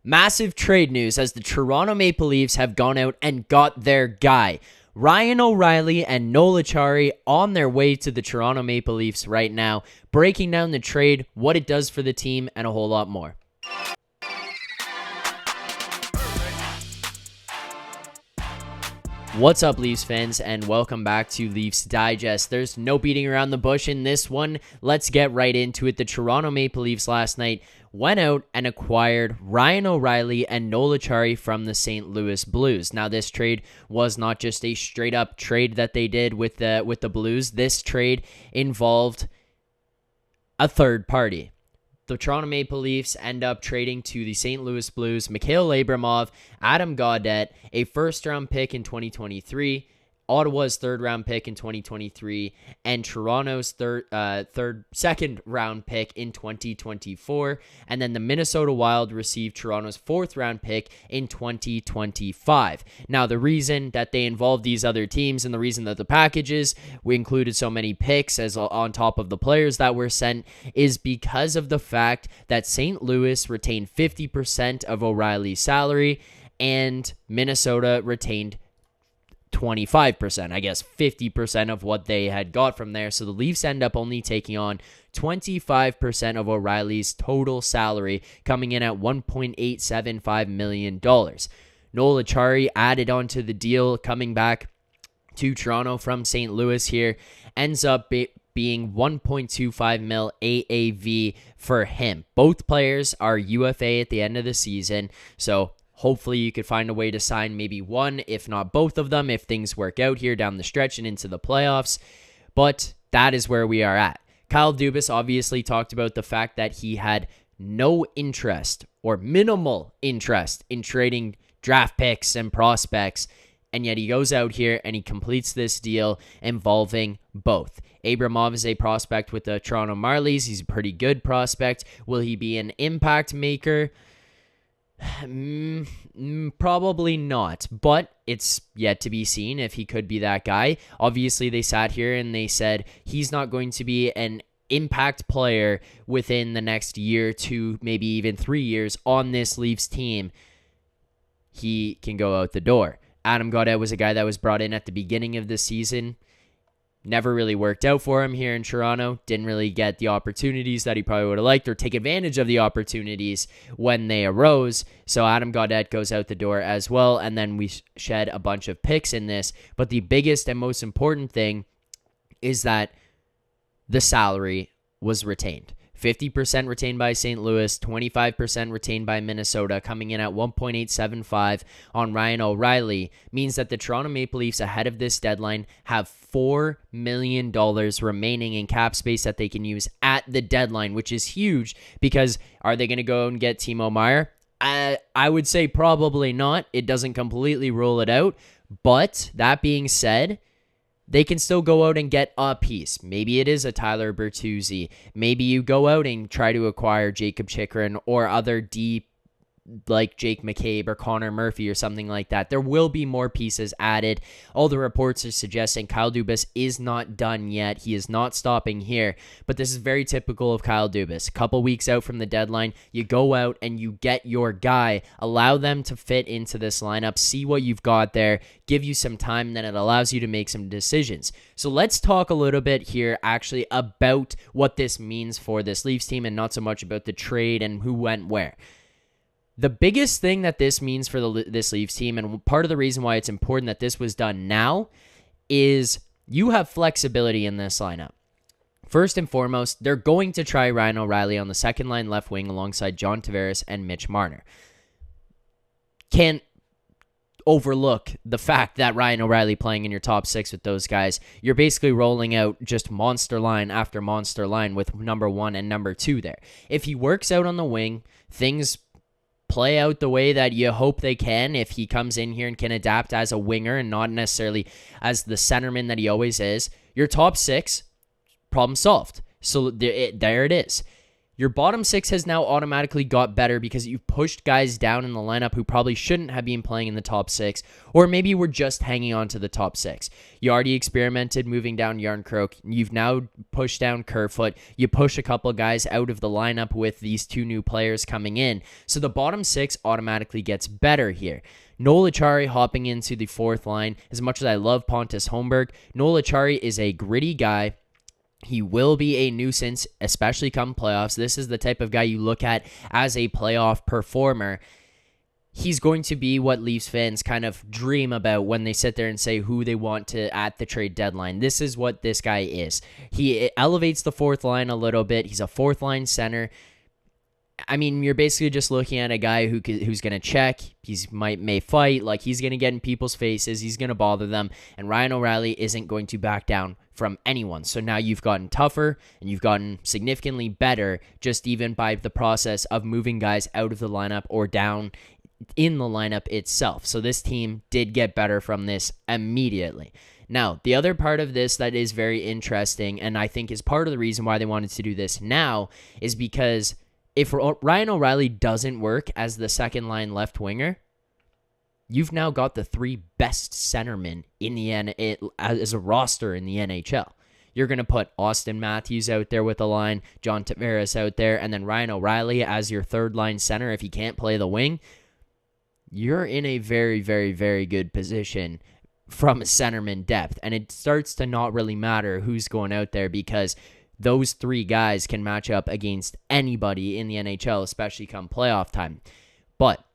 Massive trade news as the Toronto Maple Leafs have gone out and got their guy. Ryan O'Reilly and Noel Acciari on their way to the Toronto Maple Leafs right now, breaking down the trade, what it does for the team, and a whole lot more. What's up, Leafs fans, and welcome back to Leafs Digest. There's no beating around the bush in this one. Let's get right into it. The Toronto Maple Leafs last night went out and acquired Ryan O'Reilly and Noel Acciari from the St. Louis Blues. Now, this trade was not just a straight-up trade that they did with the Blues. This trade involved a third party. The Toronto Maple Leafs end up trading to the St. Louis Blues Mikhail Abramov, Adam Gaudette, a first-round pick in 2023, Ottawa's third-round pick in 2023, and Toronto's second-round pick in 2024. And then the Minnesota Wild received Toronto's fourth-round pick in 2025. Now, the reason that they involved these other teams and the reason that the packages, we included so many picks as on top of the players that were sent, is because of the fact that St. Louis retained 50% of O'Reilly's salary and Minnesota retained 25%, I guess 50% of what they had got from there. So the Leafs end up only taking on 25% of O'Reilly's total salary, coming in at $1.875 million. Noel Acciari added onto the deal, coming back to Toronto from St. Louis here, ends up being $1.25 million AAV for him. Both players are UFA at the end of the season, so hopefully you could find a way to sign maybe one, if not both of them, if things work out here down the stretch and into the playoffs. But that is where we are at. Kyle Dubas obviously talked about the fact that he had no interest or minimal interest in trading draft picks and prospects, and yet he goes out here and he completes this deal involving both. Abramov is a prospect with the Toronto Marlies. He's a pretty good prospect. Will he be an impact maker? Probably not, but it's yet to be seen if he could be that guy. Obviously, they sat here and they said he's not going to be an impact player within the next year, 2, maybe even 3 years on this Leafs team. He can go out the door. Adam Gaudette was a guy that was brought in at the beginning of the season. Never really worked out for him here in Toronto. Didn't really get the opportunities that he probably would have liked or take advantage of the opportunities when they arose. So Adam Gaudette goes out the door as well. And then we shed a bunch of picks in this. But the biggest and most important thing is that the salary was retained. 50% retained by St. Louis, 25% retained by Minnesota, coming in at $1.875 on Ryan O'Reilly, means that the Toronto Maple Leafs ahead of this deadline have $4 million remaining in cap space that they can use at the deadline, which is huge because are they going to go and get Timo Meier? I would say probably not. It doesn't completely rule it out, but that being said, they can still go out and get a piece. Maybe it is a Tyler Bertuzzi. Maybe you go out and try to acquire Jacob Chychrun or other deep like Jake McCabe or Connor Murphy or something like that. There will be more pieces added. All the reports are suggesting Kyle Dubas is not done yet. He is not stopping here, but this is very typical of Kyle Dubas. A couple weeks out from the deadline, you go out and you get your guy, allow them to fit into this lineup, see what you've got there, give you some time, and then it allows you to make some decisions. So let's talk a little bit here actually about what this means for this Leafs team and not so much about the trade and who went where. The biggest thing that this means for this Leafs team, and part of the reason why it's important that this was done now, is you have flexibility in this lineup. First and foremost, they're going to try Ryan O'Reilly on the second line left wing alongside John Tavares and Mitch Marner. Can't overlook the fact that Ryan O'Reilly playing in your top six with those guys, you're basically rolling out just monster line after monster line with number 1 and number 2 there. If he works out on the wing, things play out the way that you hope they can if he comes in here and can adapt as a winger and not necessarily as the centerman that he always is. Your top 6, problem solved. So there it is. your bottom six has now automatically got better because you've pushed guys down in the lineup who probably shouldn't have been playing in the top six, or maybe were just hanging on to the top six. You already experimented moving down Yarncroke. You've now pushed down Kerfoot. You push a couple guys out of the lineup with these two new players coming in. So the bottom six automatically gets better here. Noel Acciari hopping into the fourth line. As much as I love Pontus Holmberg, Noel Acciari is a gritty guy. He will be a nuisance, especially come playoffs. This is the type of guy you look at as a playoff performer. He's going to be what Leafs fans kind of dream about when they sit there and say who they want to at the trade deadline. This is what this guy is. He elevates the fourth line a little bit. He's a fourth line center. I mean, you're basically just looking at a guy who's going to check. May fight. Like, he's going to get in people's faces. He's going to bother them. And Ryan O'Reilly isn't going to back down from anyone. So now you've gotten tougher and you've gotten significantly better just even by the process of moving guys out of the lineup or down in the lineup itself. So this team did get better from this immediately. Now, the other part of this that is very interesting, and I think is part of the reason why they wanted to do this now, is because if Ryan O'Reilly doesn't work as the second line left winger, you've now got the three best centermen in the as a roster in the NHL. You're going to put Austin Matthews out there with the line, John Tavares out there, and then Ryan O'Reilly as your third line center if he can't play the wing. You're in a very, very, very good position from a centerman depth, and it starts to not really matter who's going out there because those three guys can match up against anybody in the NHL, especially come playoff time. But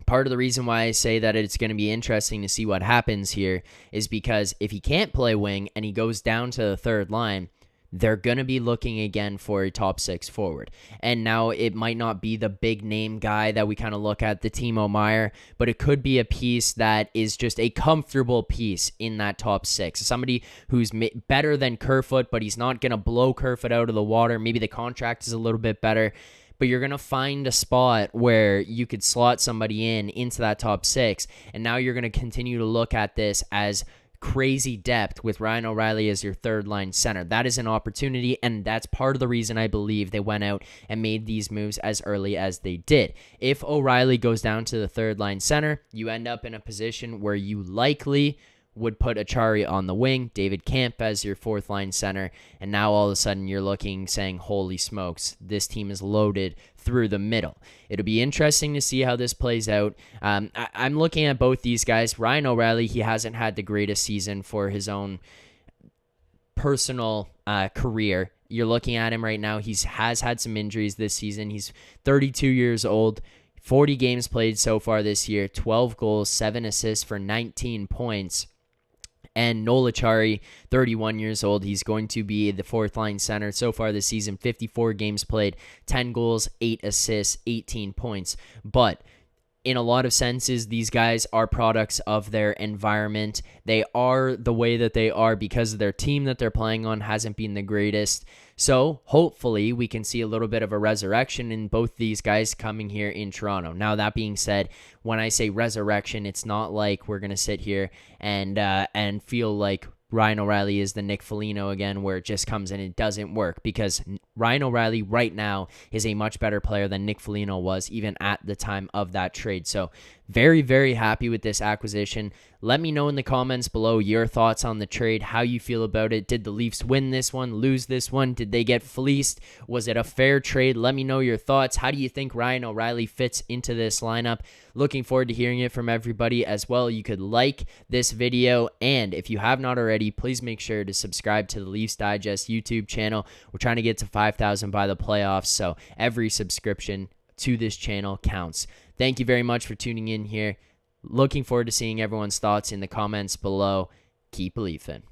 part of the reason why I say that it's going to be interesting to see what happens here is because if he can't play wing and he goes down to the third line, they're going to be looking again for a top six forward. And now it might not be the big name guy that we kind of look at, the Timo Meier, but it could be a piece that is just a comfortable piece in that top six. Somebody who's better than Kerfoot, but he's not going to blow Kerfoot out of the water. Maybe the contract is a little bit better, but you're going to find a spot where you could slot somebody into that top six. And now you're going to continue to look at this as crazy depth with Ryan O'Reilly as your third line center. That is an opportunity, and that's part of the reason I believe they went out and made these moves as early as they did. If O'Reilly goes down to the third line center, you end up in a position where you likely would put Acciari on the wing, David Kampf as your fourth line center, and now all of a sudden you're saying, holy smokes, this team is loaded through the middle. It'll be interesting to see how this plays out. I'm looking at both these guys. Ryan O'Reilly, he hasn't had the greatest season for his own personal career. You're looking at him right now. He has had some injuries this season. He's 32 years old. 40 games played so far this year, 12 goals, 7 assists for 19 points. And Noel Acciari, 31 years old, he's going to be the fourth line center so far this season, 54 games played, 10 goals, 8 assists, 18 points. But in a lot of senses, these guys are products of their environment. They are the way that they are because their team that they're playing on hasn't been the greatest. So hopefully we can see a little bit of a resurrection in both these guys coming here in Toronto. Now, that being said, when I say resurrection, it's not like we're going to sit here and feel like Ryan O'Reilly is the Nick Foligno again, where it just comes and it doesn't work, because Ryan O'Reilly right now is a much better player than Nick Foligno was even at the time of that trade. So very, very happy with this acquisition. Let me know in the comments below your thoughts on the trade, how you feel about it. Did the Leafs win this one, lose this one? Did they get fleeced? Was it a fair trade? Let me know your thoughts. How do you think Ryan O'Reilly fits into this lineup? Looking forward to hearing it from everybody as well. You could like this video, and if you have not already, please make sure to subscribe to the Leafs Digest YouTube channel. We're trying to get to 5,000 by the playoffs, so every subscription to this channel counts. Thank you very much for tuning in here. Looking forward to seeing everyone's thoughts in the comments below. Keep believing.